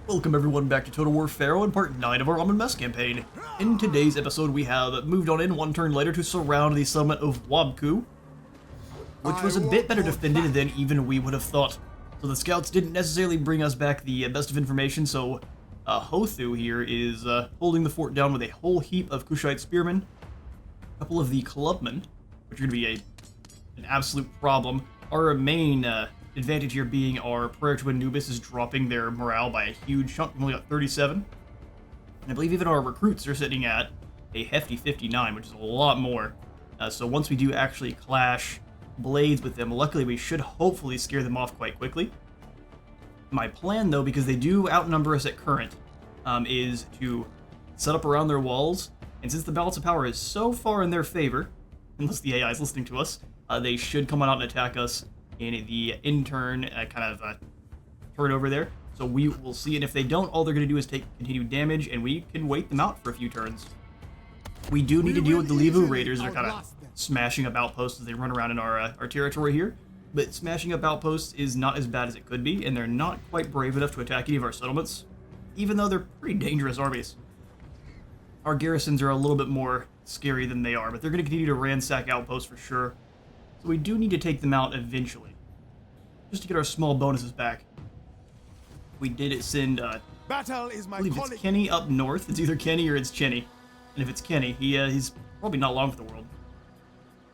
Welcome everyone back to Total War Pharaoh in part 9 of our Amenmesse campaign. In today's episode we have moved on in one turn later to surround the settlement of Wabku, which was a bit better defended than even we would have thought. So the scouts didn't necessarily bring us back the best of information, so Hothu here is holding the fort down with a whole heap of Kushite spearmen, a couple of the clubmen, which are going to be an absolute problem. Our main advantage here being our prayer to Anubis is dropping their morale by a huge chunk. We've only got 37. And I believe even our recruits are sitting at a hefty 59, which is a lot more. So once we do actually clash blades with them, luckily we should hopefully scare them off quite quickly. My plan, though, because they do outnumber us at current, is to set up around their walls. And since the balance of power is so far in their favor, unless the AI is listening to us, they should come on out and attack us in the in-turn turn over there. So we will see, and if they don't, all they're going to do is take continued damage, and we can wait them out for a few turns. We do need to deal with the Levu Raiders that are kind of smashing up outposts as they run around in our territory here. But smashing up outposts is not as bad as it could be, and they're not quite brave enough to attack any of our settlements, even though they're pretty dangerous armies. Our garrisons are a little bit more scary than they are, but they're going to continue to ransack outposts for sure. So we do need to take them out eventually, just to get our small bonuses back. We did send, Battle is my I believe it's Kenny up north. It's either Kenny or it's Chenny. And if it's Kenny, he's probably not long for the world.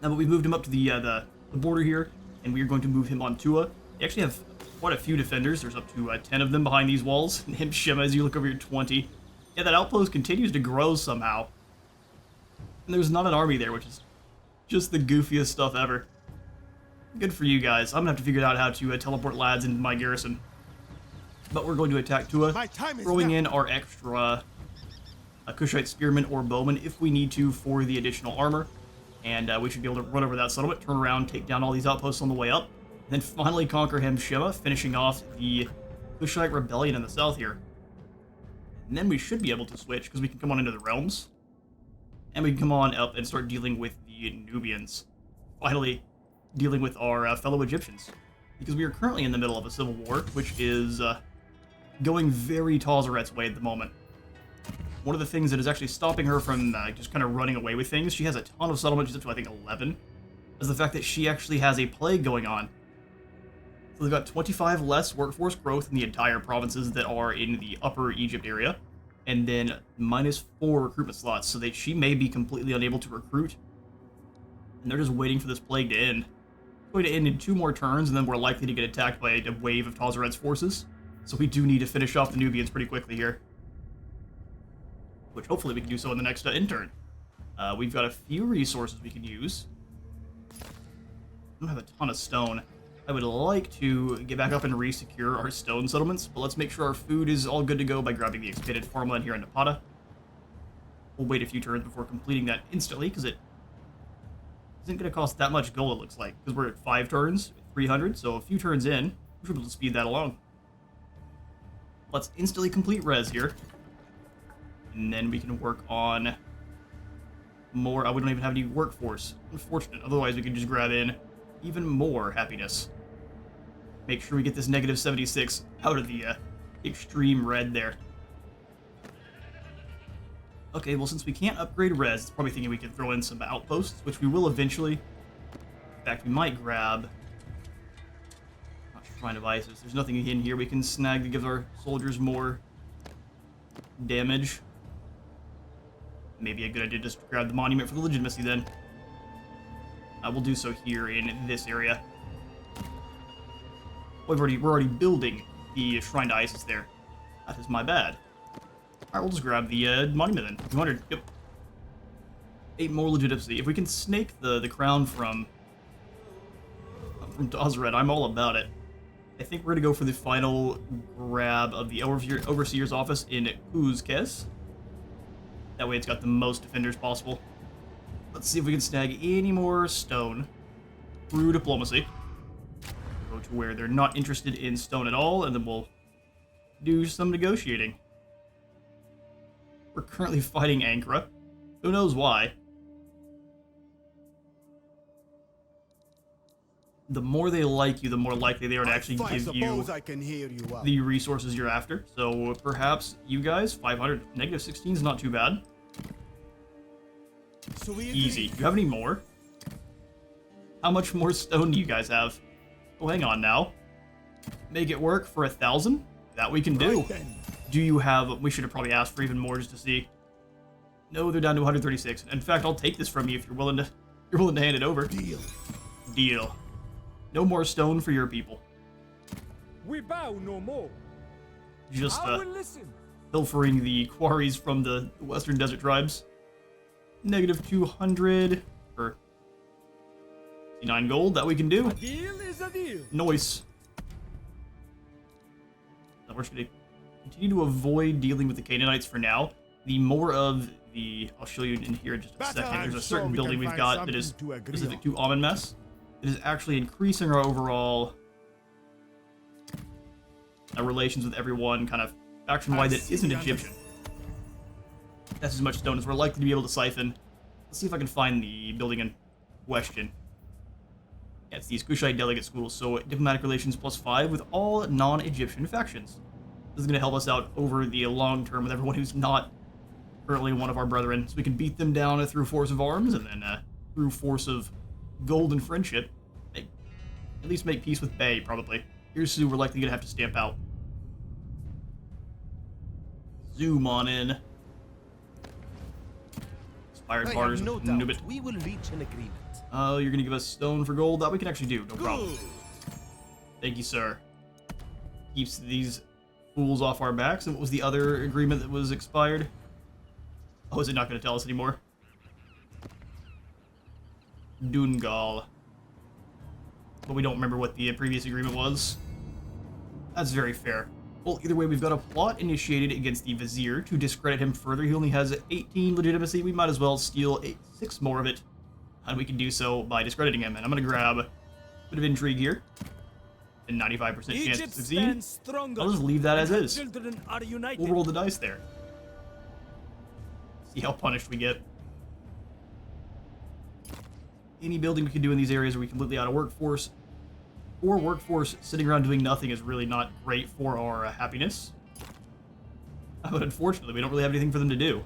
Now, but we moved him up to the border here, and we are going to move him on Tua. They actually have quite a few defenders. There's up to 10 of them behind these walls. And him, Shema, as you look over here, 20. Yeah, that outpost continues to grow somehow. And there's not an army there, which is just the goofiest stuff ever. Good for you guys. I'm gonna have to figure out how to teleport lads into my garrison. But we're going to attack Tua, throwing in our extra Kushite spearmen or bowmen if we need to for the additional armor. And we should be able to run over that settlement, turn around, take down all these outposts on the way up, and then finally conquer him, Shema, finishing off the Kushite rebellion in the south here. And then we should be able to switch, because we can come on into the realms. And we can come on up and start dealing with the Nubians. Finally dealing with our fellow Egyptians, because we are currently in the middle of a civil war, which is going very Tazaret's way at the moment. One of the things that is actually stopping her from just kind of running away with things, she has a ton of settlements, she's up to I think 11, is the fact that she actually has a plague going on. So they've got 25 less workforce growth in the entire provinces that are in the upper Egypt area, and then -4 recruitment slots, so that she may be completely unable to recruit. And they're just waiting for this plague to end. Going to end in 2 more turns, and then we're likely to get attacked by a wave of Tazaret's forces. So we do need to finish off the Nubians pretty quickly here. Which hopefully we can do so in the next end turn. We've got a few resources we can use. I don't have a ton of stone. I would like to get back up and re-secure our stone settlements, but let's make sure our food is all good to go by grabbing the expanded farmland here in Napata. We'll wait a few turns before completing that instantly, because it isn't going to cost that much gold, it looks like, because we're at 5 turns, 300, so a few turns in, we should be able to speed that along. Let's instantly complete res here, and then we can work on more. We don't even have any workforce, unfortunate, otherwise we could just grab in even more happiness. Make sure we get this -76 out of the extreme red there. Okay, well, since we can't upgrade res, it's probably thinking we can throw in some outposts, which we will eventually. In fact, we might grab shrine devices. There's nothing in here we can snag that gives our soldiers more damage. Maybe a good idea just to grab the monument for the legitimacy then. I will do so here in this area. We're already building the shrine to Isis there. That is my bad. Alright, we'll just grab the monument then. 200, yep. 8 more legitimacy. If we can snake the crown from Tazaret, I'm all about it. I think we're going to go for the final grab of the Overseer's office in Uzkez. That way it's got the most defenders possible. Let's see if we can snag any more stone through diplomacy. Go to where they're not interested in stone at all, and then we'll do some negotiating. We're currently fighting Ankara. Who knows why? the more they like you, the more likely they are to actually give you I can hear you out. the resources you're after. So perhaps you guys, 500, negative 16 is not too bad. So we Easy. agree. Do you have any more? How much more stone do you guys have? Oh, hang on now. Make it work for 1,000? That we can do. Right then. Do you have... We should have probably asked for even more just to see. No, they're down to 136. In fact, I'll take this from you if you're willing to hand it over. Deal. Deal. No more stone for your people. We bow no more. Just I will listen. pilfering the quarries from the Western Desert tribes. Negative 200 for 69 gold. That we can do. A deal is a deal. Noise. Now we're just gonna continue to avoid dealing with the Canaanites for now. The more of the... I'll show you in here in just a Better, second. I'm There's a sure certain we building can we've find got that is something to agree specific on. to Amenmesse. It is actually increasing our overall relations with everyone, kind of faction-wide that isn't Egyptian. That's as much stone as we're likely to be able to siphon. Let's see if I can find the building in question. Yeah, it's these Kushite delegate schools, so diplomatic relations +5 with all non-Egyptian factions. This is going to help us out over the long term with everyone who's not currently one of our brethren, so we can beat them down through force of arms, and then through force of gold and friendship, at least make peace with Bay, probably. Here's Sue, we're likely going to have to stamp out. Zoom on in. Inspired I bars, have no noob doubt it. we will reach an agreement. Oh, you're going to give us stone for gold? That we can actually do, no problem. Good. Thank you, sir. Keeps these fools off our backs. And what was the other agreement that was expired? Oh, is it not going to tell us anymore? Dungal. But we don't remember what the previous agreement was. That's very fair. Well, either way, we've got a plot initiated against the Vizier to discredit him further. He only has 18 legitimacy. We might as well steal 6 more of it. And we can do so by discrediting him. And I'm going to grab a bit of intrigue here. And 95% chance to Egypt succeed. stands stronger. I'll just leave that as and her is. Children are united. We'll roll the dice there. See how punished we get. Any building we can do in these areas are we completely out of workforce. Or workforce sitting around doing nothing is really not great for our happiness. But unfortunately, we don't really have anything for them to do.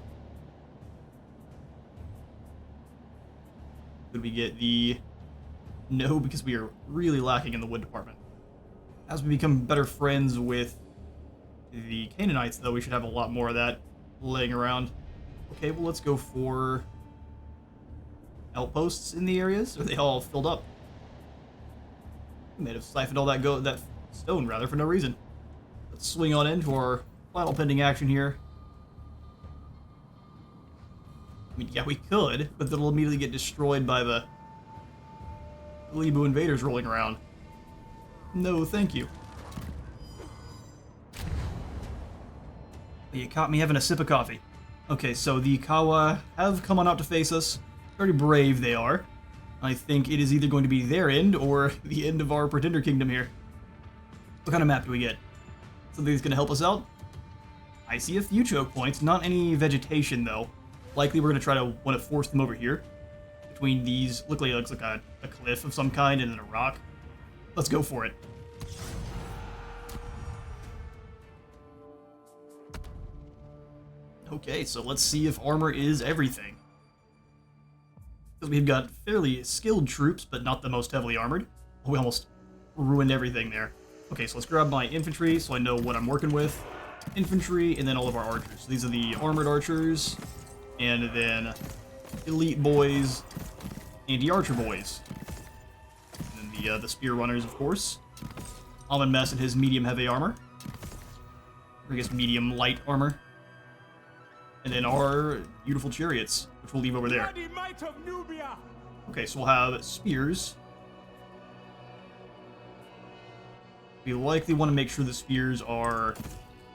Could we get the... No, because we are really lacking in the wood department. As we become better friends with the Canaanites, though, we should have a lot more of that laying around. Okay, well, let's go for outposts in the areas. Are they all filled up? We may have siphoned all that stone, rather, for no reason. Let's swing on into our final pending action here. I mean, yeah, we could, but then it'll immediately get destroyed by the Libu invaders rolling around. No, thank you. You caught me having a sip of coffee. Okay, so the Kawa have come on out to face us. Very brave they are. I think it is either going to be their end or the end of our Pretender Kingdom here. What kind of map do we get? Something that's going to help us out? I see a few choke points, not any vegetation though. Likely we're going to try to want to force them over here. Between these, looks like a cliff of some kind and then a rock. Let's go for it. Okay, so let's see if armor is everything. Because we've got fairly skilled troops, but not the most heavily armored. We almost ruined everything there. Okay, so let's grab my infantry so I know what I'm working with. Infantry, and then all of our archers. So these are the armored archers, and then elite boys, anti-archer boys. And then the spear runners, of course. Amenmesse and his medium-heavy armor. Or I guess medium-light armor. And then our beautiful chariots, which we'll leave over there. Bloody might of Nubia. Okay, so we'll have spears. We likely want to make sure the spears are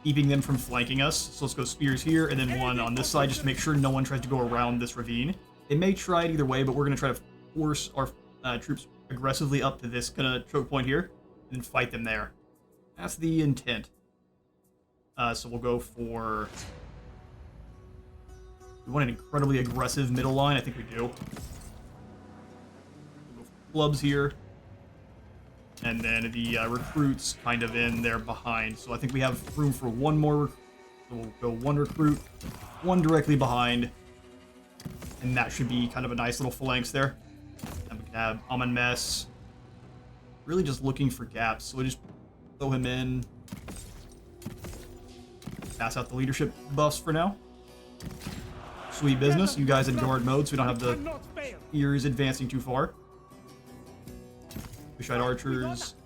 keeping them from flanking us. So let's go spears here, and then one on this side, just to make sure no one tries to go around this ravine. They may try it either way, but we're going to try to force our troops aggressively up to this kind of choke point here, and then fight them there. That's the intent. So we'll go for... We want an incredibly aggressive middle line. I think we do. We'll go for clubs here. And then the recruits kind of in there behind. So I think we have room for one more. So we'll go one recruit, one directly behind. And that should be kind of a nice little phalanx there. And we can have Amenmesse. Really just looking for gaps. So we just throw him in. Pass out the leadership buffs for now. Sweet business. You guys in guard mode, so we don't have the ears advancing too far. Birthright archers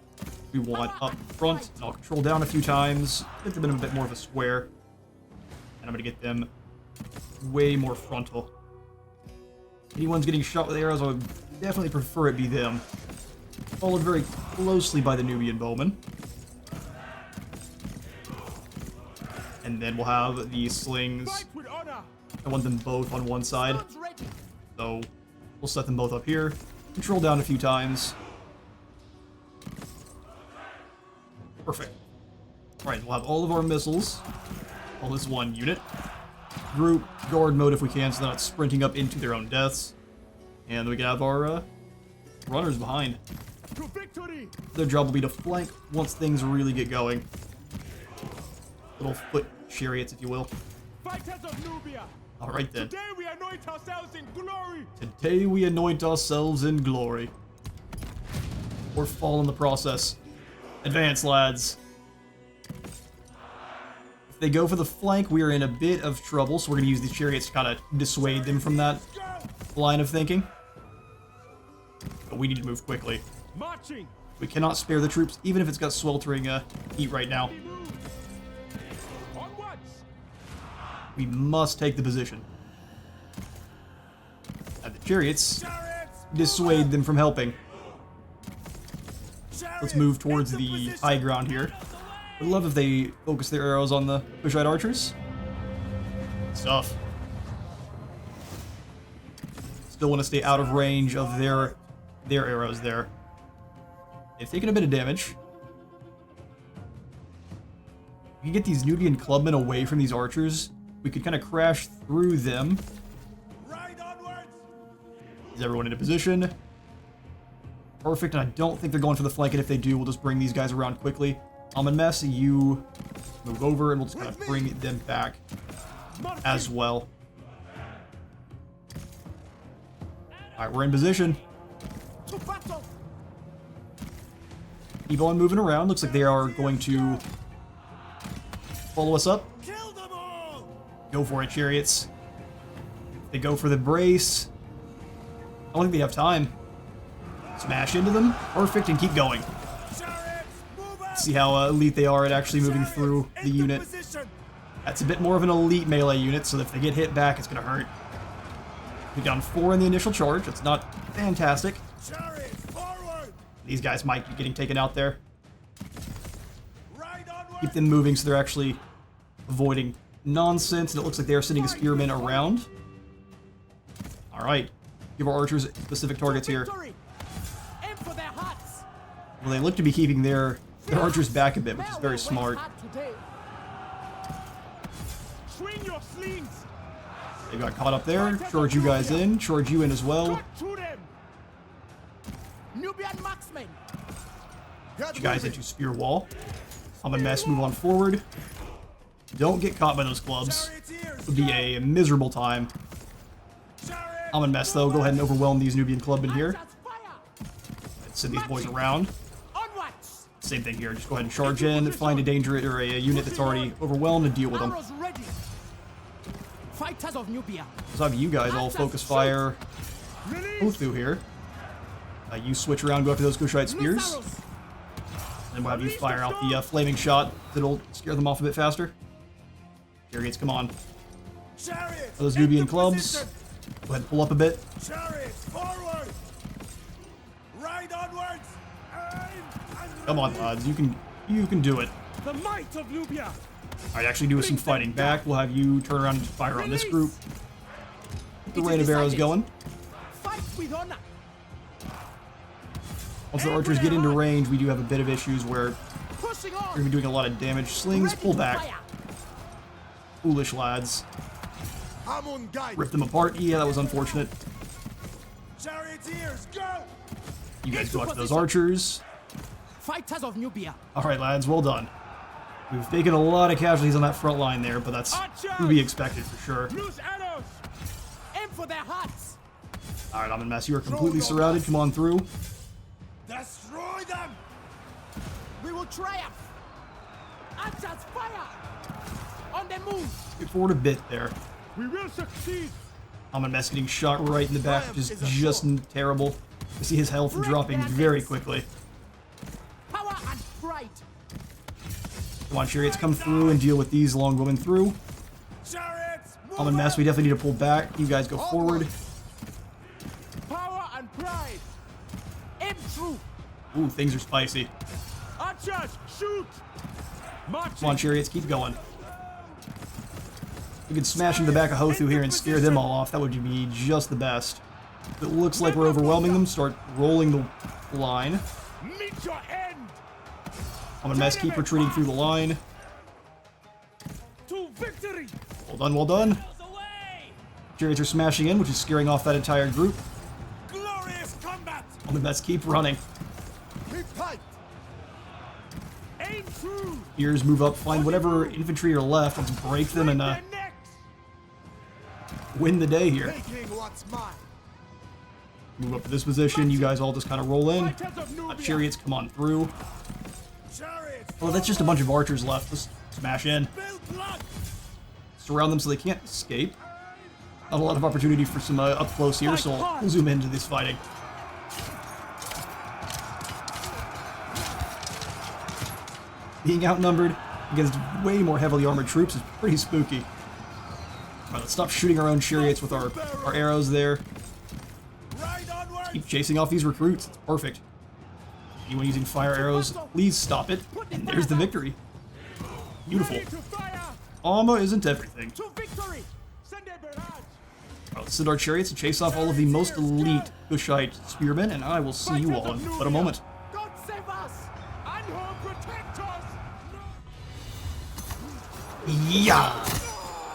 we want up front, and I'll control down a few times, get them in a bit more of a square, and I'm going to get them way more frontal. Anyone's getting shot with arrows, I would definitely prefer it be them. Followed very closely by the Nubian bowmen. And then we'll have the slings. I want them both on one side, so we'll set them both up here, control down a few times. Perfect. Alright, we'll have all of our missiles. All this one unit. Group, guard mode if we can, so they're not sprinting up into their own deaths. And then we can have our runners behind. Their job will be to flank once things really get going. Little foot chariots, if you will. Fighters of Nubia. Alright then. Today we anoint ourselves in glory. Today we anoint ourselves in glory. Or fall in the process. Advance, lads. If they go for the flank, we are in a bit of trouble, so we're going to use these chariots to kind of dissuade them from that line of thinking. But we need to move quickly. Marching. We cannot spare the troops, even if it's got sweltering heat right now. Onwards. We must take the position. And the chariots dissuade them from helping. Let's move towards the high ground here. I'd love if they focus their arrows on the Kushite archers. Stuff. Still want to stay out of range of their arrows there. They've taken a bit of damage. If you get these Nubian clubmen away from these archers, we could kind of crash through them. Is everyone in a position? Perfect, and I don't think they're going for the flank, and if they do, we'll just bring these guys around quickly. Amenmesse, you move over, and we'll just kind of bring them back as well. Alright, we're in position. Keep on moving around. Looks like they are going to follow us up. Go for it, chariots. They go for the brace. I don't think they have time. Smash into them. Perfect, and keep going. See how elite they are at actually moving through the unit. That's a bit more of an elite melee unit, so if they get hit back, it's going to hurt. We've down 4 in the initial charge. That's not fantastic. These guys might be getting taken out there. Keep them moving so they're actually avoiding nonsense, and it looks like they are sending a spearman around. Alright. Give our archers specific targets here. Well, they look to be keeping their archers back a bit, which is very smart. They got caught up there. Charge you guys in. Charge you in as well. Get you guys into spear wall. Amenmesse, move on forward. Don't get caught by those clubs. It would be a miserable time. Amenmesse, though, go ahead and overwhelm these Nubian clubmen here. Let's send these boys around. Same thing here. Just go ahead and charge in, find a danger or a unit that's already overwhelmed, and deal with them. Fighters of Nubia. Let's have you guys all focus fire through here. You switch around, go after those Kushite spears. And we'll have you fire out the flaming shot that'll scare them off a bit faster. Chariots, come on. Those Nubian clubs. Go ahead and pull up a bit. Come on, lads. You can do it. The might of Nubia. Alright, actually do some fighting back. We'll have you turn around and fire on this group. Get the rain of arrows going. Fight with honor. Once the archers get into range, we do have a bit of issues where we're going to be doing a lot of damage. Slings, pull back. Foolish lads. Rip them apart. Yeah, that was unfortunate. You guys go after those archers. Fighters of Nubia. Alright, lads, well done. We've taken a lot of casualties on that front line there, but that's to be expected for sure. Loose arrows. Aim for their hearts. Alright, Amenmesse, you are completely surrounded. Come on through. Destroy them! We will triumph. Archers, fire! On the move. Get forward a bit there. We will succeed. Amenmesse getting shot right in the back, which is just terrible. You see his health dropping very quickly. Power and pride. Come on, chariots, come through and deal with these longbowmen through. Chariots! Amenmesse, we definitely need to pull back. You guys go forward. Power and pride. Aim true. Ooh, things are spicy. Archers, shoot. Marching. Come on, chariots, keep going. We can smash into the back of Hothu here and scare them all off. That would be just the best. If it looks like we're overwhelming them, start rolling the line. Meet your end. Amenmesse, keep retreating through the line. To victory. Well done, well done. Chariots are smashing in, which is scaring off that entire group. Glorious combat! Amenmesse, keep running. Keep tight! Aim true. Spears move up, find whatever infantry are left, let's break them and Their necks. win the day here. Taking what's mine! Move up to this position, you guys all just kind of roll in. Fighters of Nubia. Chariots, come on through. Chariots! Oh, that's just a bunch of archers left. Just smash in. Build blood! Surround them so they can't escape. Not a lot of opportunity for some up close here, so we'll zoom into this fighting. Being outnumbered against way more heavily armored troops is pretty spooky. Alright, let's stop shooting our own chariots with our arrows there. Right onward! Keep chasing off these recruits. It's perfect. Anyone using fire arrows, please stop it. And there's the victory. Beautiful. Ready to fire. Armor isn't everything. To victory. Send a barrage. Alright, let's send our chariots to chase off all of the most elite Kushite spearmen, and I will see you all in but a moment. God save us. Anhor, protect us. Yeah!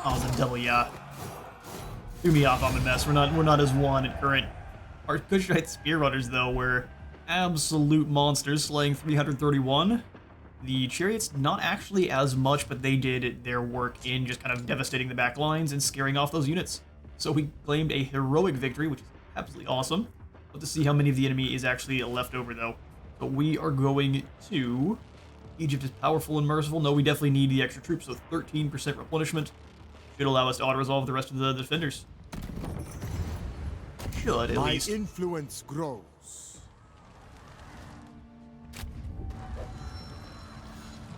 Oh, the double yeah. Threw me off, Amenmesse. We're not as one at current. Our Kushite spearrunners, though, were absolute monsters, slaying 331. The chariots, not actually as much, but they did their work in just kind of devastating the back lines and scaring off those units. So we claimed a heroic victory, which is absolutely awesome. But to see how many of the enemy is actually left over, though. So we are going to... Egypt is powerful and merciful. No, we definitely need the extra troops, so 13% replenishment should allow us to auto-resolve the rest of the defenders. Should, at My least. influence grows.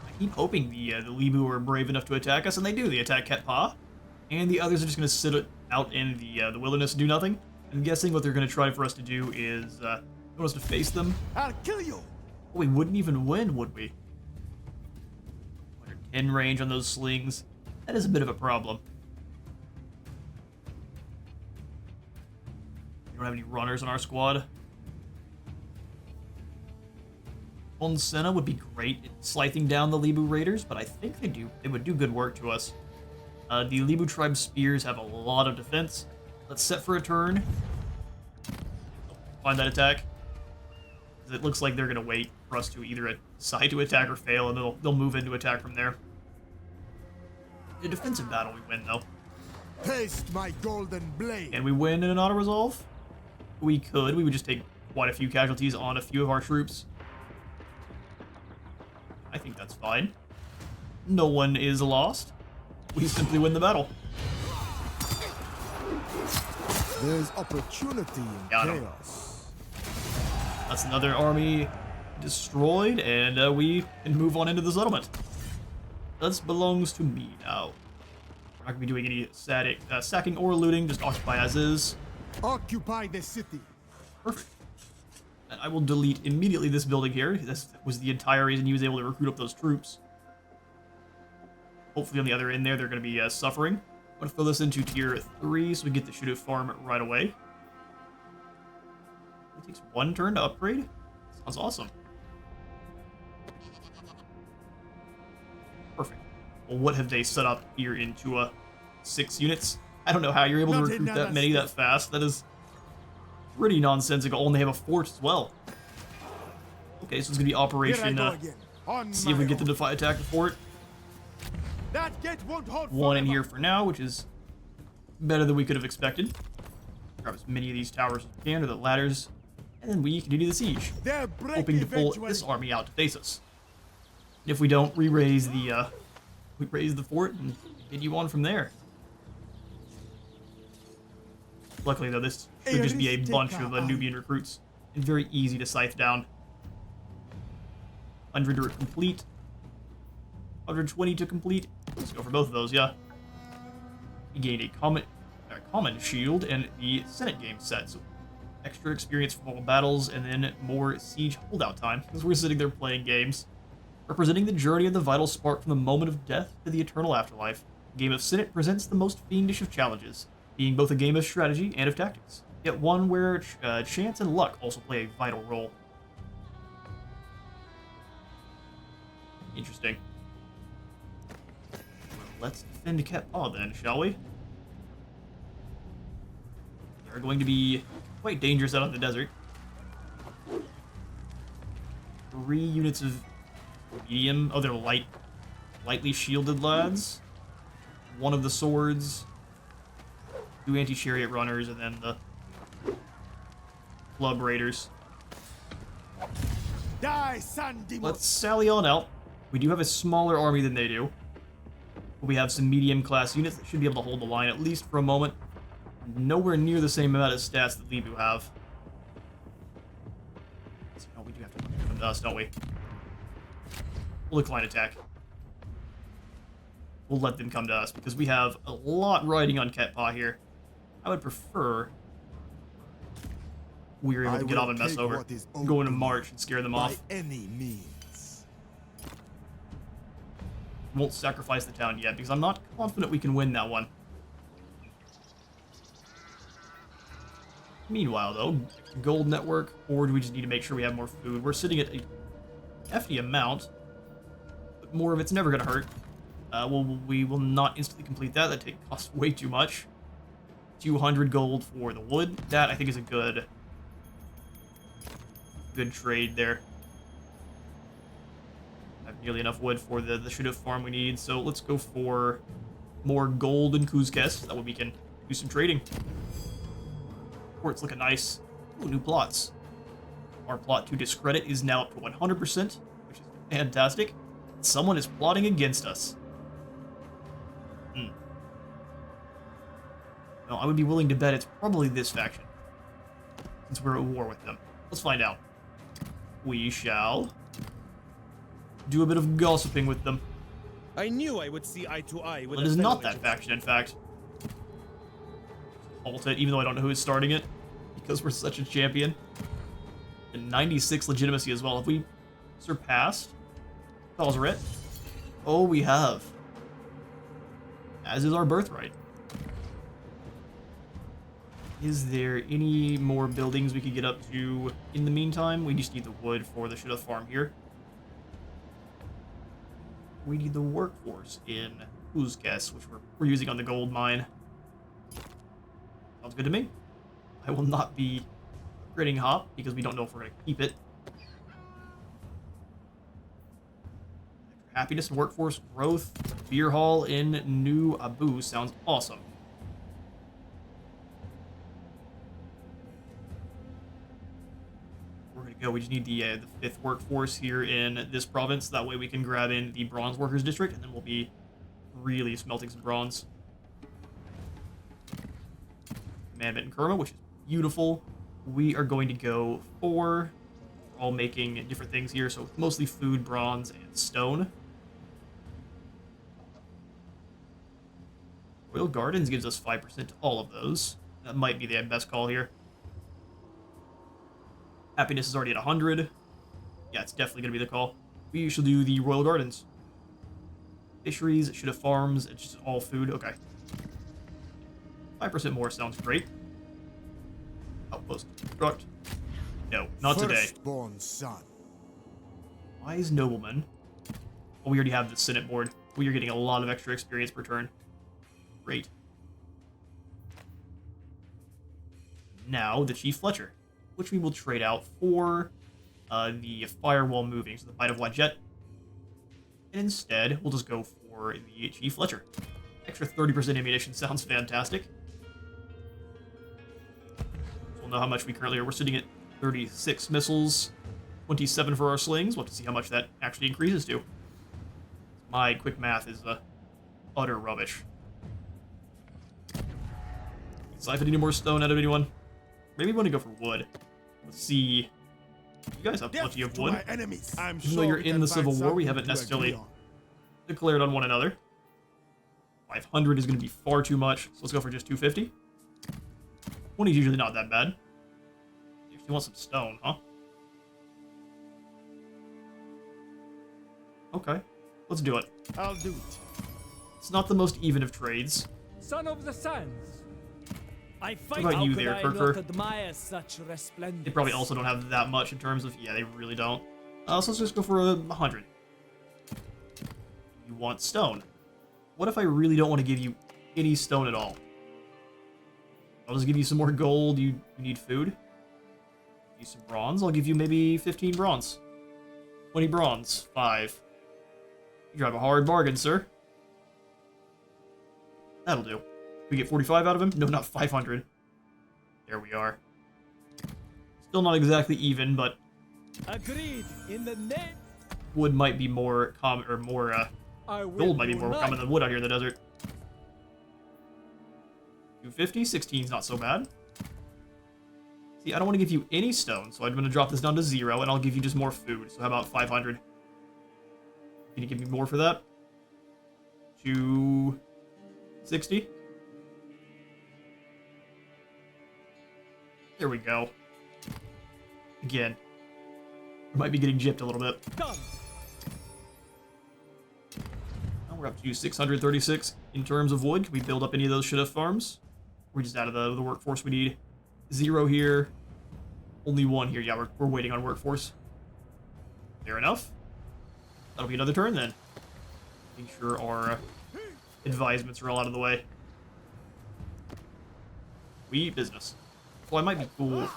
I keep hoping the Libu are brave enough to attack us, and they do. They attack Ketpa, and the others are just going to sit out in the wilderness and do nothing. I'm guessing what they're going to try for us to do is want us to face them. I'll kill you! Oh, we wouldn't even win, would we? 110 range on those slings. That is a bit of a problem. We don't have any runners on our squad. Onsena would be great at slicing down the Libu raiders, but I think they would do good work to us. The Libu tribe spears have a lot of defense. Let's set for a turn. Find that attack. It looks like they're going to wait for us to either decide to attack or fail, and they'll move into attack from there. In a defensive battle, we win, though. Taste my golden blade! Can we win in an auto-resolve? We could. We would just take quite a few casualties on a few of our troops. I think that's fine. No one is lost. We simply win the battle. There's opportunity in Got him. chaos. That's another army destroyed, and we can move on into the settlement. This belongs to me now. We're not going to be doing any sacking or looting, just occupy as is. Occupy the city. Perfect. And I will delete immediately this building here. This was the entire reason he was able to recruit up those troops. Hopefully on the other end there, they're going to be suffering. I'm going to throw this into tier 3 so we get the shoot farm right away. It takes 1 turn to upgrade. Sounds awesome. Perfect. Well, what have they set up here into 6 units? I don't know how you're able to recruit that many that fast. That is pretty nonsensical. And they have a fort as well. Okay, so it's gonna be Here I Operation, go again. On see if we my get the own. Defy attack the fort. That gate won't hold One in forever. here for now, which is better than we could have expected. Grab as many of these towers as we can, or the ladders, and then we continue the siege, They'll break hoping to pull eventually. this army out to face us. And if we don't, we raise the fort and continue on from there. Luckily, though, this should just be a bunch of Nubian recruits, and very easy to scythe down. 100 to complete. 120 to complete. Let's go for both of those, yeah. We gained a common shield and the Senate game set, so extra experience from all battles, and then more siege holdout time, because we're sitting there playing games. Representing the journey of the vital spark from the moment of death to the eternal afterlife, the game of Senate presents the most fiendish of challenges, being both a game of strategy and of tactics, yet one where chance and luck also play a vital role. Interesting. Let's defend Ket-Pa then, shall we? They're going to be quite dangerous out in the desert. 3 units of medium. Oh, they're lightly shielded lads. 1 of the swords. 2 anti-chariot runners, and then the club raiders. Die, San Dimo. Let's sally on out. We do have a smaller army than they do. But we have some medium-class units that should be able to hold the line, at least for a moment. Nowhere near the same amount of stats that Libu have. So, no, we do have to come to us, don't we? We'll decline attack. We'll let them come to us, because we have a lot riding on Ket-Pa here. I would prefer we were able to get Amenmesse over, go into March and scare them off. By any means. Won't sacrifice the town yet, because I'm not confident we can win that one. Meanwhile, though, gold network, or do we just need to make sure we have more food? We're sitting at a hefty amount, but more of it's never going to hurt. We will not instantly complete that. That costs way too much. 200 gold for the wood. That, I think, is a good trade there. I have nearly enough wood for the Shuduf farm we need, so let's go for more gold and Kuzkes. That way we can do some trading. Port's looking nice. Ooh, new plots. Our plot to discredit is now up to 100%, which is fantastic. Someone is plotting against us. No, I would be willing to bet it's probably this faction, since we're at war with them. Let's find out. We shall do a bit of gossiping with them. I knew I would see eye to eye with It is not that faction, in fact. Halt it, even though I don't know who is starting it, because we're such a champion. And 96 legitimacy as well. Have we surpassed Pharoah? Oh, we have. As is our birthright. Is there any more buildings we could get up to in the meantime? We just need the wood for the Shuduf farm here. We need the workforce in Kuzkes, which we're using on the gold mine. Sounds good to me. I will not be upgrading Hop because we don't know if we're going to keep it. Happiness and workforce growth. Beer hall in New Abu sounds awesome. We're going to go. We just need the 5th workforce here in this province. That way we can grab in the bronze workers district, and then we'll be really smelting some bronze. Manbit and Kerma, which is beautiful. We are going to go for all making different things here, so mostly food, bronze, and stone. Royal Gardens gives us 5% to all of those. That might be the best call here. Happiness is already at 100. Yeah, it's definitely going to be the call. We should do the Royal Gardens. Fisheries, Shuduf farms, it's just all food. Okay. 5% more sounds great. Outpost construct. No, not today. Firstborn son. Wise nobleman. Oh, we already have the Senate board. We are getting a lot of extra experience per turn. Great. Now, the Chief Fletcher, which we will trade out for the firewall moving, so the Bite of Wadjet. And instead, we'll just go for the G Fletcher. Extra 30% ammunition sounds fantastic. So we'll know how much we currently are. We're sitting at 36 missiles, 27 for our slings. We'll have to see how much that actually increases to. My quick math is utter rubbish. Siphon any more stone out of anyone? Maybe we want to go for wood. Let's see. You guys have plenty of wood. I'm Even though you're in the Civil War, we haven't necessarily declared on one another. 500 is going to be far too much, so let's go for just 250. 20 is usually not that bad. You actually want some stone, huh? Okay, let's do it. I'll do it. It's not the most even of trades. Son of the sands. I fight. What about you How could there, I Kirker? not admire such resplendence? They probably also don't have that much in terms of... Yeah, they really don't. So let's just go for 100. You want stone. What if I really don't want to give you any stone at all? I'll just give you some more gold. You need food? Give you some bronze. I'll give you maybe 15 bronze. 20 bronze. 5. You drive a hard bargain, sir. That'll do. We get 45 out of him? No, not 500. There we are. Still not exactly even, but Agreed. In the name. wood might be more common, or more, gold might be more common than wood out here in the desert. 250, 16's not so bad. See, I don't want to give you any stone, so I'm going to drop this down to 0, and I'll give you just more food. So how about 500? Can you give me more for that? 260? There we go. Again. We might be getting gypped a little bit. Done. Now we're up to 636 in terms of wood. Can we build up any of those should-have farms? We're just out of the workforce we need. 0 here. Only 1 here. Yeah, we're waiting on workforce. Fair enough. That'll be another turn then. Make sure our advisements are all out of the way. We eat business. Well, I might be cool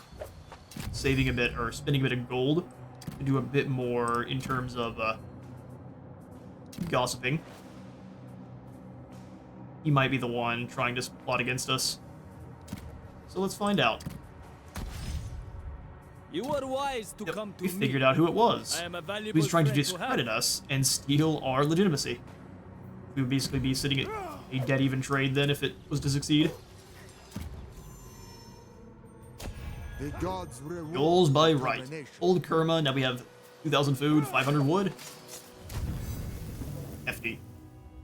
saving a bit, or spending a bit of gold to do a bit more in terms of gossiping. He might be the one trying to plot against us. So let's find out. You were wise to come to We me. figured out who it was. I am a valuable He was trying to friend discredit have. us and steal our legitimacy. We would basically be sitting at a dead even trade then if it was to succeed. The gods reward Goals by right. domination. Old Kerma, now we have 2,000 food, 500 wood. FD.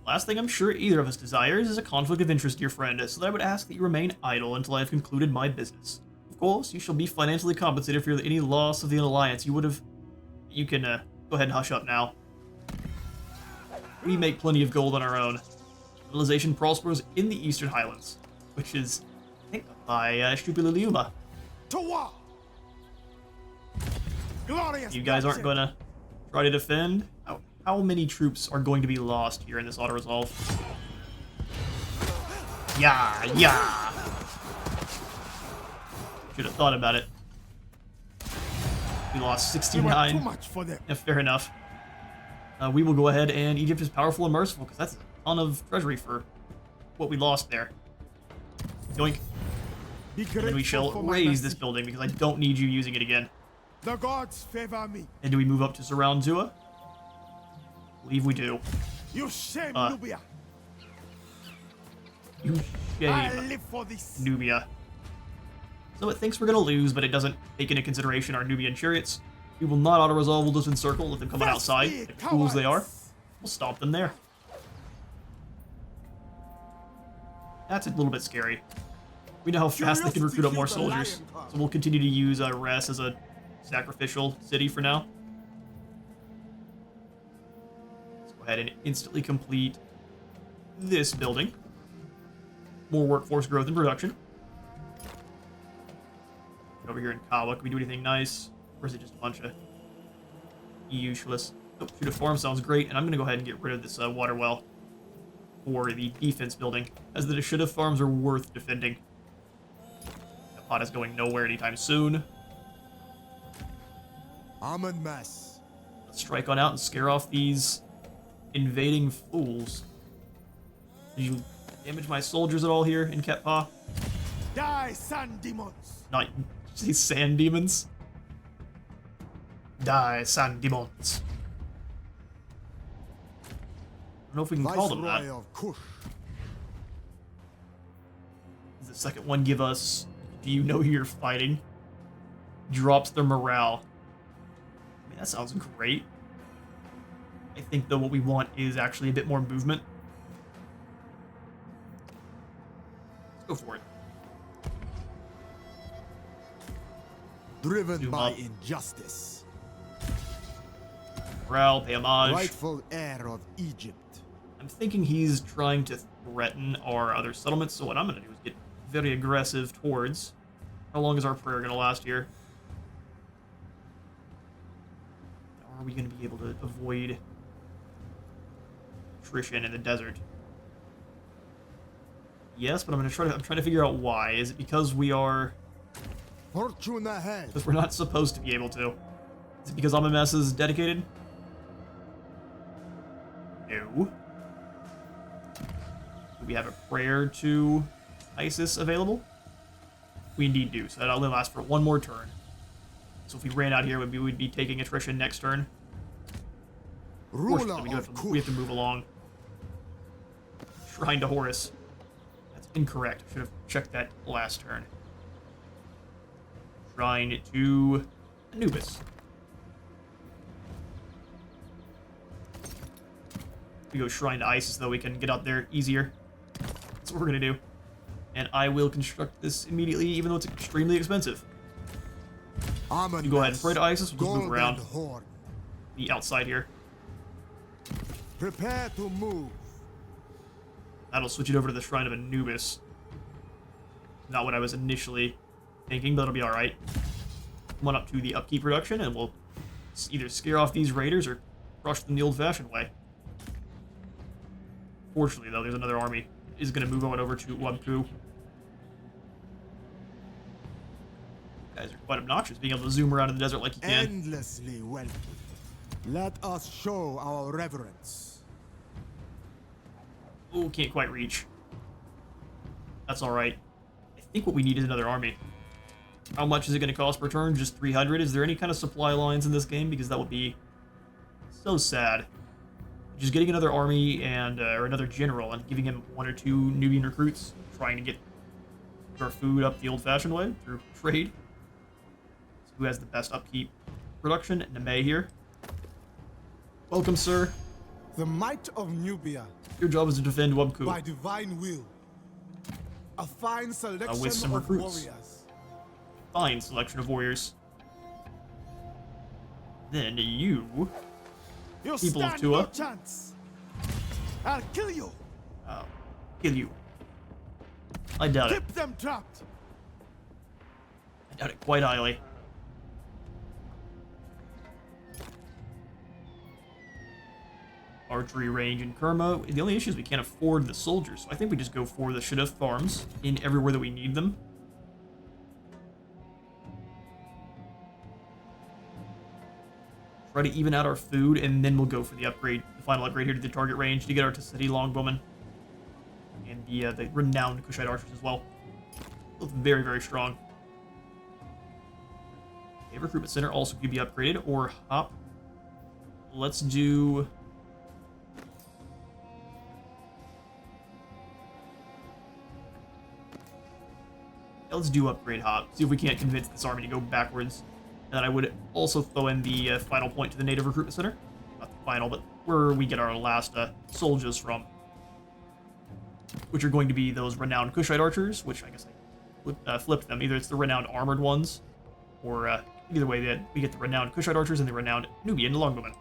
Last thing I'm sure either of us desires is a conflict of interest, dear friend, so that I would ask that you remain idle until I have concluded my business. Of course, you shall be financially compensated for any loss of the alliance you would have... You can, go ahead and hush up now. We make plenty of gold on our own. Civilization prospers in the Eastern Highlands, which is, I think, by Shupililiuma. To war. Glorious. You guys aren't bloodshed. gonna try to defend? How many troops are going to be lost here in this auto-resolve? Yeah, yeah! Should have thought about it. We lost You are too 69. much for them. Yeah, fair enough. We will go ahead, and Egypt is powerful and merciful, because that's a ton of treasury for what we lost there. Yoink. Be And then we grateful shall for my raise mercy. this building, because I don't need you using it again. The gods favor me. And do we move up to surround Zua? I believe we do. You shame Uh, Nubia. You I shame, live for this. Nubia. So it thinks we're going to lose, but it doesn't take into consideration our Nubian chariots. We will not auto-resolve, we'll just encircle, let them come on outside. First Like me, fools they are. cowards. We'll stop them there. That's a little bit scary. We know how fast they can recruit up more soldiers, so we'll continue to use Res as a sacrificial city for now. Let's go ahead and instantly complete this building. More workforce growth and production. Over here in Kawa, can we do anything nice? Or is it just a bunch of useless? Oh, shoot a farm sounds great, and I'm going to go ahead and get rid of this water well for the defense building, as the should-have farms are worth defending. That pot is going nowhere anytime soon. Amenmesse. Let's strike on out and scare off these invading fools. Did you damage my soldiers at all here in Ketpa? Die, sand demons. Not these sand demons. Die, sand demons. I don't know if we can call them that. Viceroy of Kush. Does the second one give us, do you know who you're fighting? Drops their morale. I mean, that sounds great. I think, though, what we want is actually a bit more movement. Let's go for it. Driven Zoom by up. injustice. Morale, pay homage. Rightful heir of Egypt. I'm thinking he's trying to threaten our other settlements, so what I'm going to do is get very aggressive towards... How long is our prayer going to last here? Are we going to be able to avoid attrition in the desert? Yes, but I'm trying to figure out why. Is it because we are... Fortune ahead. Because we're not supposed to be able to? Is it because Amenmesse is dedicated? No. Do we have a prayer to Isis available? We indeed do, so that only lasts for one more turn. So if we ran out here, we'd be taking attrition next turn. Ruler Fortunately, of we have to move along. Shrine to Horus. That's incorrect. Should have checked that last turn. Shrine to Anubis. We go Shrine to Isis, though, we can get out there easier. That's what we're gonna do. And I will construct this immediately, even though it's extremely expensive. Amenmesse. You go ahead and pray to Isis, we'll just move Golden around horn. the outside here. Prepare to move. That'll switch it over to the Shrine of Anubis. Not what I was initially thinking, but it'll be alright. Come on up to the upkeep reduction, and we'll either scare off these raiders or crush them the old-fashioned way. Fortunately, though, there's another army is going to move on over to Wabku. Guys are quite obnoxious, being able to zoom around in the desert like you can. Endlessly wealthy. Let us show our reverence. Oh, can't quite reach. That's alright. I think what we need is another army. How much is it going to cost per turn? Just 300? Is there any kind of supply lines in this game? Because that would be so sad. Just getting another army and or another general and giving him 1 or 2 Nubian recruits, trying to get our food up the old-fashioned way through trade. So who has the best upkeep production? Neme here. Welcome, sir. The might of Nubia. Your job is to defend Wabku. By divine will. A fine selection with some of recruits. warriors. Fine selection of warriors. Then you... You People of stand Tua. no chance. I'll kill you. Kill you. I doubt it. Keep them trapped. I doubt it quite highly. Archery range in Kerma. The only issue is we can't afford the soldiers, so I think we just go for the Shaduf farms in everywhere that we need them. Try to even out our food, and then we'll go for the upgrade, the final upgrade here to the target range to get our City Longbowmen. And the renowned Kushite archers as well. Both very, very strong. Okay, recruitment center also could be upgraded, or hop. Let's do... Let's do upgrade hop. See if we can't convince this army to go backwards. And then I would also throw in the final point to the native recruitment center. Not the final, but where we get our last soldiers from. Which are going to be those renowned Kushite archers, which I guess I flipped them. Either it's the renowned armored ones, or either way, we get the renowned Kushite archers and the renowned Nubian longbowmen.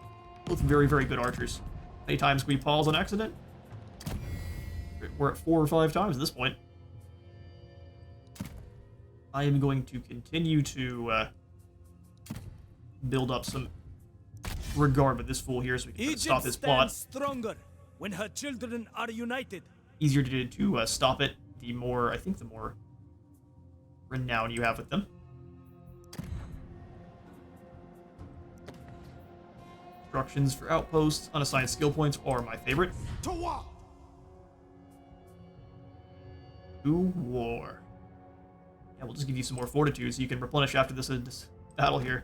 Both very, very good archers. Many times can we pause on accident? We're at 4 or 5 times at this point. I am going to continue to build up some regard with this fool here so we can stop Egypt his plot. stands stronger when her children are united. Easier to stop it, the more, I think the more renown you have with them. Instructions for outposts. Unassigned skill points are my favorite. To war! To war. Yeah, we'll just give you some more fortitude so you can replenish after this battle here.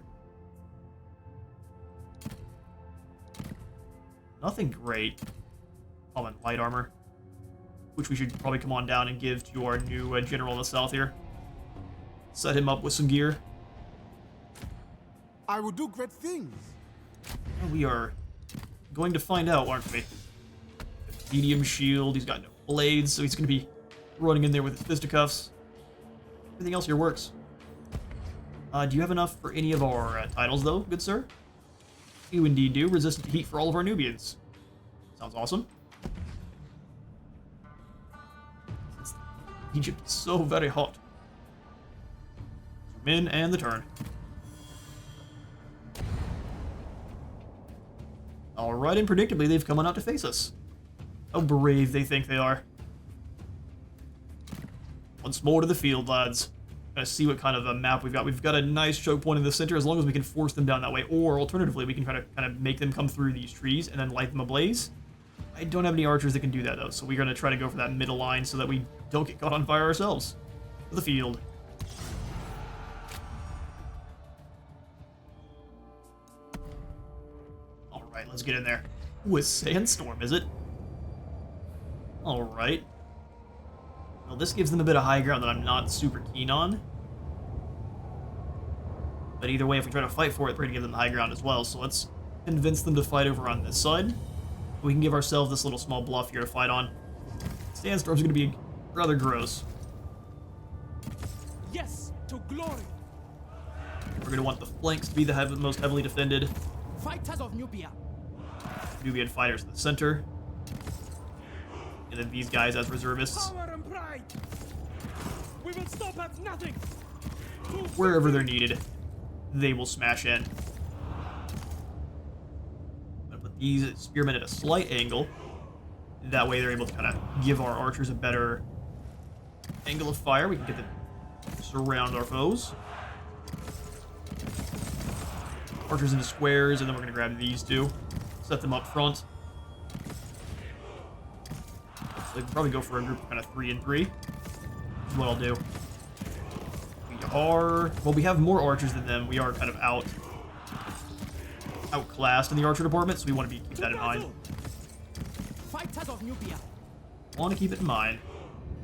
Nothing great. Common light armor, which we should probably come on down and give to our new general in the south here. Set him up with some gear. I will do great things. And we are going to find out, aren't we? Medium shield. He's got no blades, so he's going to be running in there with his fisticuffs. Everything else here works. Do you have enough for any of our titles, though, good sir? You indeed do. Resistant to heat for all of our Nubians. Sounds awesome. Egypt is so very hot. Zoom in and the turn. Alright, and predictably, they've come on out to face us. How brave they think they are. Once more to the field, lads. Gonna see what kind of a map we've got. We've got a nice choke point in the center, as long as we can force them down that way. Or, alternatively, we can try to kind of make them come through these trees and then light them ablaze. I don't have any archers that can do that, though, so we're gonna try to go for that middle line so that we don't get caught on fire ourselves. To the field. Alright, let's get in there. Ooh, a sandstorm, is it? Alright. Well, this gives them a bit of high ground that I'm not super keen on. But either way, if we try to fight for it, we're going to give them the high ground as well. So let's convince them to fight over on this side. We can give ourselves this little small bluff here to fight on. Sandstorm's going to be rather gross. Yes, to glory. We're going to want the flanks to be the most heavily defended. Fighters of Nubia. Nubian fighters in the center. And then these guys as reservists. Power and pride. We will stop at nothing. Wherever they're needed, they will smash in. I'm gonna put these spearmen at a slight angle. That way they're able to kind of give our archers a better angle of fire. We can get them to surround our foes. Archers into squares, and then we're going to grab these two. Set them up front. So we can probably go for a group of kind of 3 and 3. Is what I'll do. Well, we have more archers than them. We are kind of outclassed in the archer department, so we want to keep that in mind. Fighters of Nubia. Want to keep it in mind.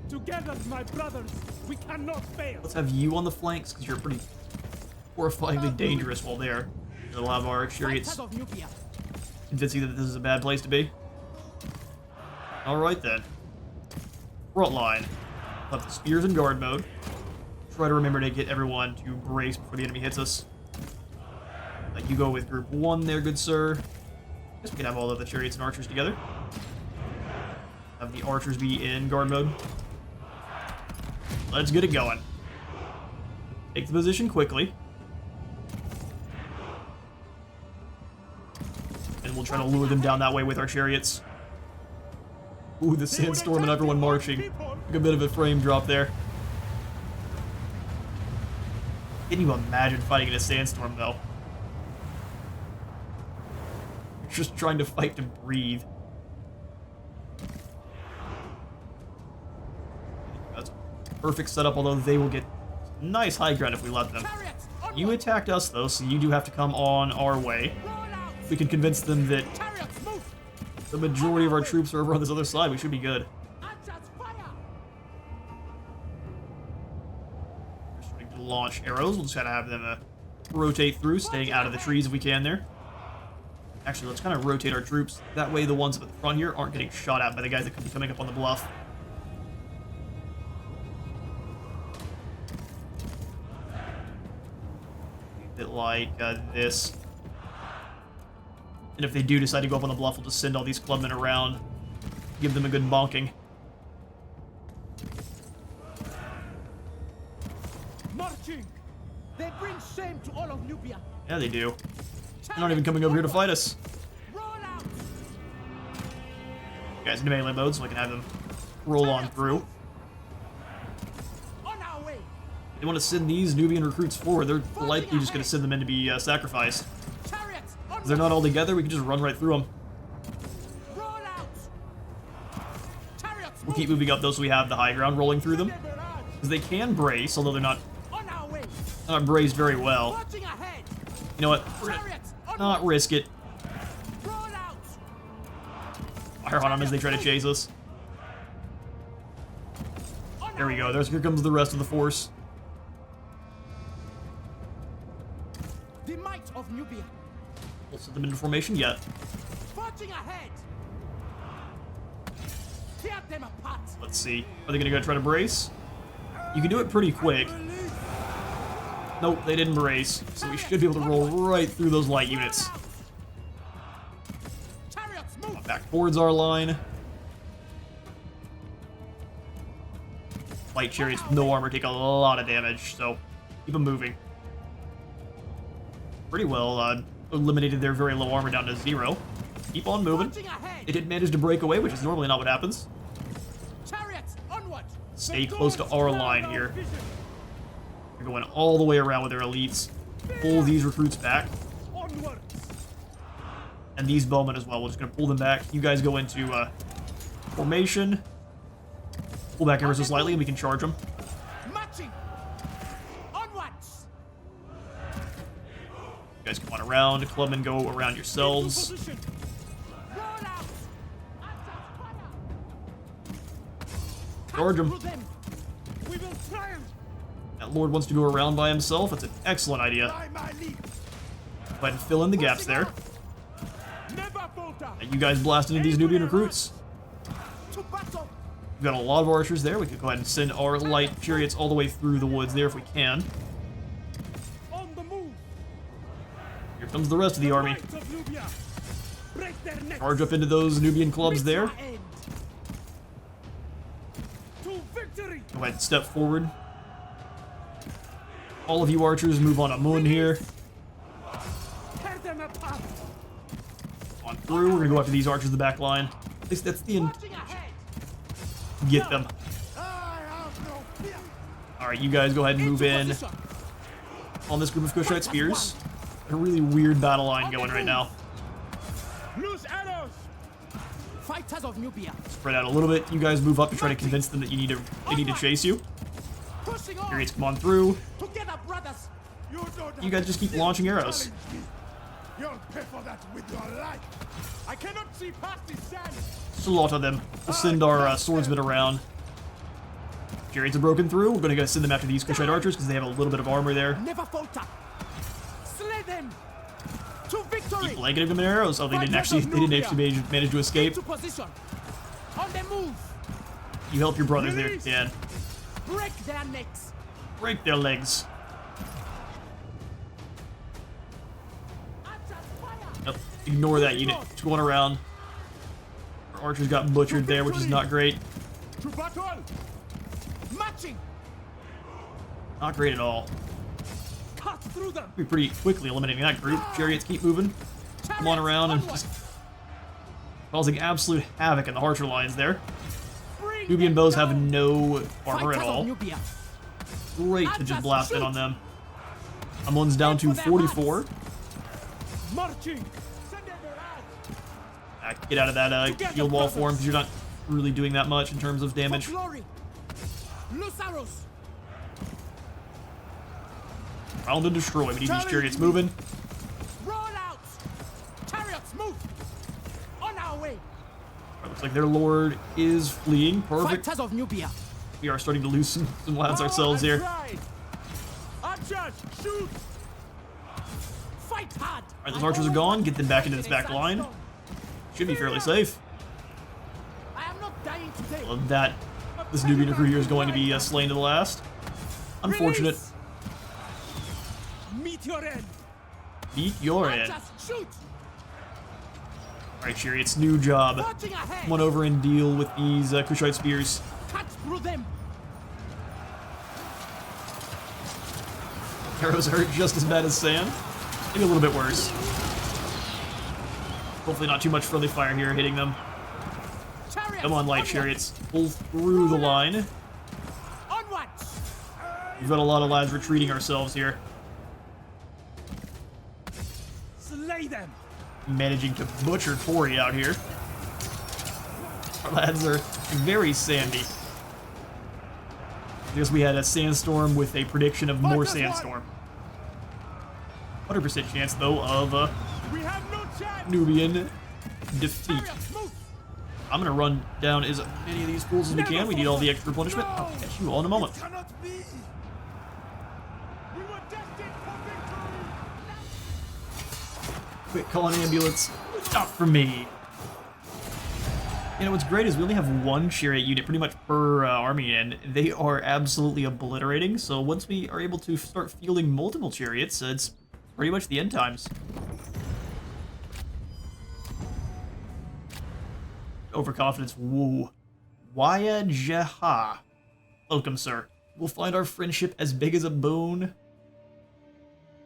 Together, my brothers, we cannot fail. Let's have you on the flanks, because you're pretty horrifyingly dangerous while there. It'll have our chariots convincing that this is a bad place to be. Alright then. Front line. Left the spears in guard mode. Try to remember to get everyone to brace before the enemy hits us. Let you go with group 1 there, good sir. Guess we can have all of the chariots and archers together. Have the archers be in guard mode. Let's get it going. Take the position quickly. And we'll try to lure them down that way with our chariots. Ooh, the sandstorm and everyone marching. Took a bit of a frame drop there. Can you imagine fighting in a sandstorm, though? You're just trying to fight to breathe. That's a perfect setup, although they will get nice high ground if we let them. You attacked us, though, so you do have to come on our way. If we can convince them that the majority of our troops are over on this other side, we should be good. Launch arrows. We'll just kind of have them rotate through, staying out of the trees if we can there. Actually, let's kind of rotate our troops. That way the ones at the front here aren't getting shot at by the guys that could be coming up on the bluff. A bit like this. And if they do decide to go up on the bluff, we'll just send all these clubmen around. Give them a good bonking. Marching! They bring shame to all of Nubia. Yeah, they do. They're not even coming over here to fight us. Roll out! Guys, into melee mode so I can have them roll on through. On our way! They want to send these Nubian recruits forward. They're likely just going to send them in to be sacrificed. Chariots on If they're not all together, we can just run right through them. Roll out. Chariots, We'll keep moving up though, so we have the high ground rolling through them. Because they can brace, although they're not on our way. braced very well. Marching ahead. You know what? We're gonna Chariots, not risk it. roll out. Fire on them as they try to chase us. There we go. Here comes the rest of the force. The might of Nubia. We'll set them into formation yet. Marching ahead. Tear them apart. Let's see. Are they gonna go try to brace? You can do it pretty quick. Nope, they didn't brace. So we should be able to roll right through those light units. Chariots, move. Back towards our line. Light chariots with no armor take a lot of damage, so keep them moving. Pretty well eliminated their very low armor down to 0. Keep on moving. Marching ahead. They did manage to break away, which is normally not what happens. Chariots, onward. Stay close to our line here. They're going all the way around with their elites. Pull these recruits back. Onwards. And these bowmen as well. We're just going to pull them back. You guys go into formation. Pull back ever so slightly and we can charge them. Marching. Onwards. You guys come on around. Clubmen, go around yourselves. Position. Roll out. Charge them. Through them. We will triumph. That lord wants to go around by himself. That's an excellent idea. By my lead. Go ahead and fill in the gaps there. Never falter. And you guys blast into these Nubian recruits. To battle. We've got a lot of archers there. We could go ahead and send our light chariots all the way through the woods there if we can. On the move. Here comes the rest of the army. Knights of Nubia. Break their necks. Charge up into those Nubian clubs there. Our end. To victory. Go ahead and step forward. All of you archers move on Amun here. Tear them apart. On through. We're going to go after these archers in the back line. At least that's the end. Marching ahead. Get them. I have no fear. Alright, you guys go ahead and move in Position. on this group of Kushite spears. A really weird battle line going right now. Loose arrows. Fighters of Nubia. Spread out a little bit. You guys move up to try to convince them that they need to chase you. Pushing on. Chariots come on through. Together, brothers. You guys just keep launching arrows. You'll pay for that with your life. I cannot see past this sand. Slaughter them. We'll send our swordsmen around. Chariots are broken through. We're going to go send them after these Kushite archers because they have a little bit of armor there. Never falter. Slay them. To victory. Keep blanketing them in arrows. Oh, they didn't actually manage to escape. Into position. On the move. You help your brothers there if you can. Break their necks. Break their legs. Archers, fire. Nope. Ignore that unit. Just going around. Our archers got butchered there, which is not great. To battle. Marching. Not great at all. Cut through them. We're pretty quickly eliminating that group. Chariots keep moving. Come on around and just causing absolute havoc in the archer lines there. Nubian bows have no armor at Fighters of all. Nubia. Great to just blast in on them. Amun's down to 44. Marching. Get out of that shield wall form because you're not really doing that much in terms of For damage. glory. Loose arrows. Round and destroy. We need these chariots moving. Roll out. Chariots, move. On our way. Looks like their lord is fleeing. Perfect. Fighters of Nubia. We are starting to lose some lads ourselves here. Archers, shoot. Fight hard. Alright, those archers are gone. Get them back into this back line. Should be fairly safe. I am not dying today. Love that. This Nubian recruit here is going to be slain to the last. Unfortunate. Release. Meet your end. Beat your end. Archers, shoot. Alright, chariots, new job. Marching ahead. Come on over and deal with these Kushite spears. Cut through them. Arrows hurt just as bad as sand. Maybe a little bit worse. Hopefully not too much friendly fire here hitting them. Chariots, Come on, light onward. chariots. Pull through the line. Onwards. We've got a lot of lads retreating ourselves here. Slay them. managing to butcher Tori out here. Our lads are very sandy. Because we had a sandstorm with a prediction of more sandstorm. 100% chance, though, of We have no chance. Nubian defeat. Chariots, move. I'm gonna run down as many of these fools as we can. We need all the extra replenishment. I'll catch you all in a moment. Cannot be. We were destined for victory. Quick, call an ambulance. Not for me. You know, what's great is we only have one chariot unit pretty much per army, and they are absolutely obliterating. So once we are able to start fielding multiple chariots, it's pretty much the end times. Overconfidence, woo. Waya Jeha. Welcome, sir. We'll find our friendship as big as a boon,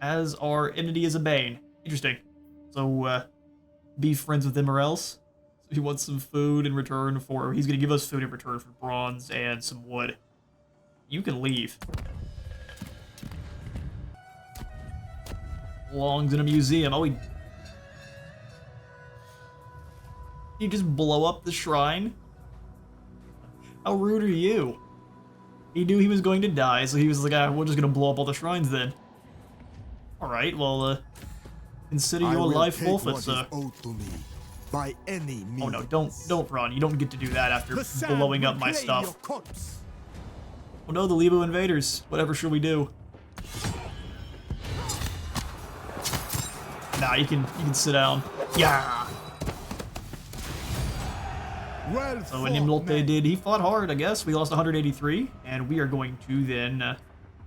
as our enmity is a bane. Interesting. So, be friends with him or else. So he wants some food in return for... He's going to give us food in return for bronze and some wood. You can leave. Belongs in a museum. Oh, you just blow up the shrine? How rude are you? He knew he was going to die, so he was like, we're just going to blow up all the shrines then. Alright, well, consider your life forfeit, sir. By any means. Oh no, don't run. You don't get to do that after blowing up my stuff. Oh no, the Lebo invaders. Whatever should we do? Nah, you can sit down. Yeah. Well, So when Nimlote did, he fought hard, I guess. We lost 183, and we are going to then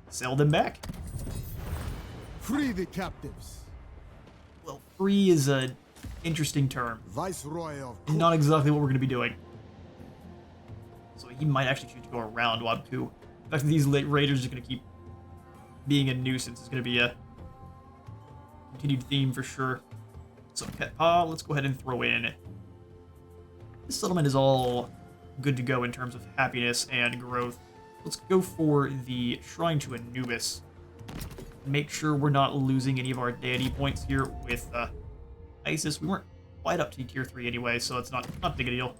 sell them back. Free the captives. Well, free is a interesting term. Viceroy of Kush. Not exactly what we're going to be doing. So he might actually choose to go around Wabku. The fact that these late raiders are going to keep being a nuisance is going to be a continued theme for sure. So Ketpa, let's go ahead and throw in. This settlement is all good to go in terms of happiness and growth. Let's go for the Shrine to Anubis. Make sure we're not losing any of our deity points here with Isis. We weren't quite up to tier 3 anyway, so it's not big a deal.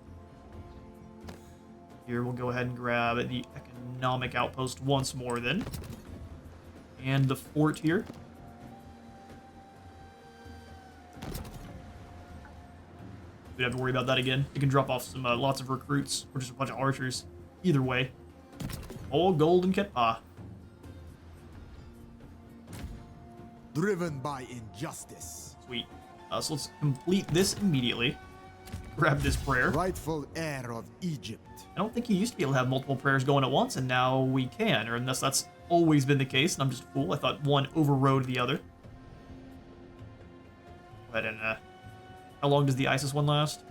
Here, we'll go ahead and grab the economic outpost once more then. And the fort here. We don't have to worry about that again. You can drop off some lots of recruits or just a bunch of archers. Either way. All gold and Ketpa. Driven by injustice. Sweet. So let's complete this immediately. Grab this prayer. Rightful heir of Egypt. I don't think you used to be able to have multiple prayers going at once, and now we can, or unless that's always been the case, and I'm just a fool. I thought one overrode the other. Go ahead and, how long does the Isis one last?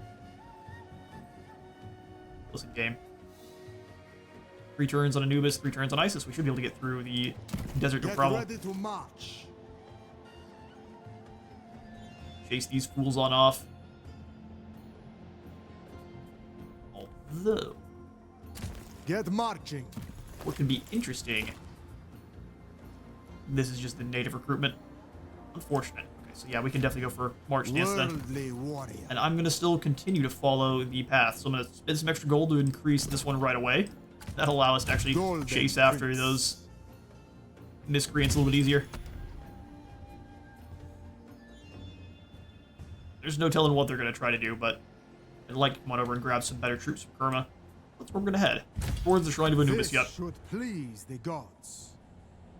Listen, game. 3 turns on Anubis, 3 turns on Isis. We should be able to get through the desert no Get problem. ready to march. Chase these fools on off. Although, Get marching. what could be interesting, this is just the native recruitment. Unfortunate. Okay, so yeah, we can definitely go for March Dance then. Worldly warrior. And I'm going to still continue to follow the path. So I'm going to spend some extra gold to increase this one right away. That'll allow us to actually Golden chase after Prince. those miscreants a little bit easier. There's no telling what they're going to try to do, but I'd like to come on over and grab some better troops from Kerma. That's where we're going to head. Towards the Shrine of Anubis, This yep. should please the gods.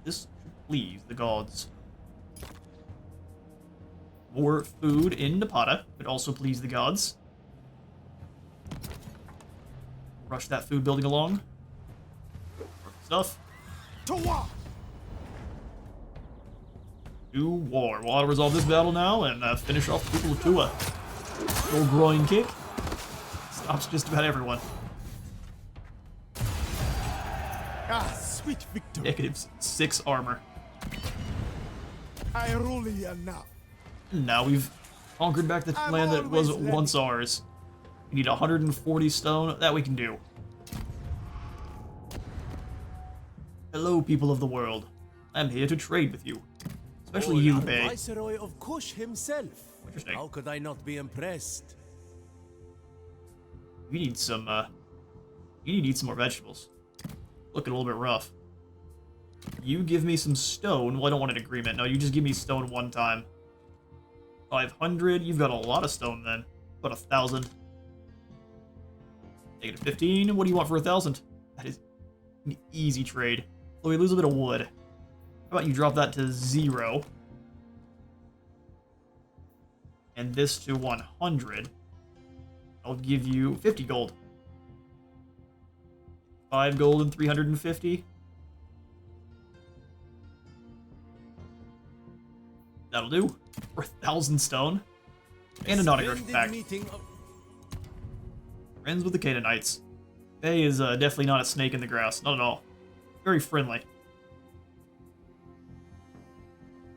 This should please the gods. More food in Napata would also please the gods. Rush that food building along. Stuff. To war. To war. We'll auto resolve this battle now and finish off the people of Tua. Old groin kick. Stops just about everyone. Ah, sweet victory. Negatives 6 armor. I rule here now. And now we've conquered back the I'm land that was always ready. once ours. We need 140 stone. That we can do. Hello, people of the world. I'm here to trade with you. Especially you, Our Bay. Viceroy of Kush himself. Interesting. How could I not be impressed? You need some, you need to eat some more vegetables. Looking a little bit rough. You give me some stone. Well, I don't want an agreement. No, you just give me stone one time. 500. You've got a lot of stone then. About 1,000. Negative 15. What do you want for 1,000? That is an easy trade. So we lose a bit of wood. How about you drop that to 0? And this to 100. I'll give you 50 gold. 5 gold and 350. That'll do. For 1,000 stone. And a non-aggression pact. Friends with the Canaanites. Faye is definitely not a snake in the grass. Not at all. Very friendly.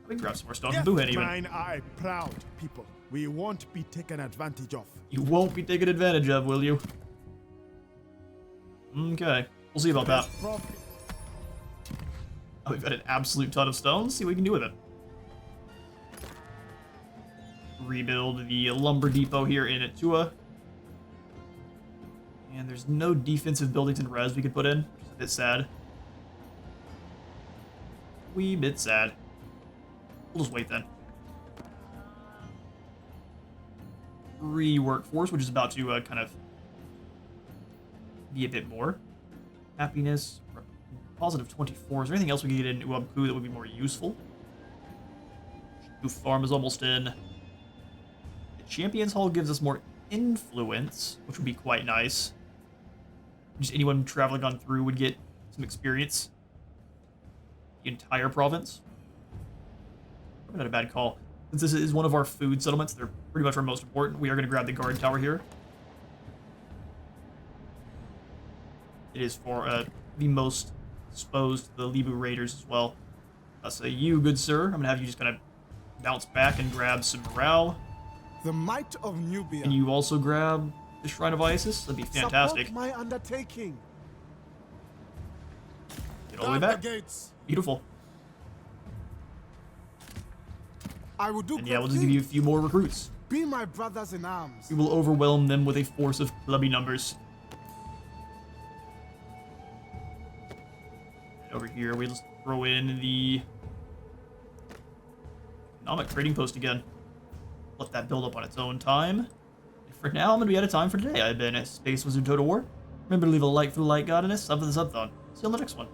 Let me grab some more stone from Boohead even. Mine eye proud people. We won't be taken advantage of. You won't be taken advantage of, will you? Okay. We'll see about that. Profit. Oh, we've got an absolute ton of stones. See what we can do with it. Rebuild the lumber depot here in Atua. And there's no defensive buildings in res we could put in, which is a bit sad. Wee bit sad. We'll just wait then. Workforce, which is about to kind of be a bit more. Happiness. Positive 24. Is there anything else we can get in Uabku that would be more useful? New farm is almost in. The Champions Hall gives us more influence, which would be quite nice. Just anyone traveling on through would get some experience. The entire province. Probably not a bad call. Since this is one of our food settlements, they're pretty much our most important. We are going to grab the guard tower here. It is for the most exposed to the Libu raiders as well. So you, good sir, I'm going to have you just kind of bounce back and grab some morale. The might of Nubia. And you also grab the Shrine of Isis. That'd be fantastic. Support my undertaking. Get all the way back. The gates. Beautiful. I will do. And yeah, we'll just give you a few more recruits. Be my brothers in arms. We will overwhelm them with a force of clubby numbers. And over here, we just throw in the economic trading post again. Let that build up on its own time. And for now, I'm going to be out of time for today. I've been Space Wizard Total War. Remember to leave a like for the like god and a sub for the subathon. See you on the next one.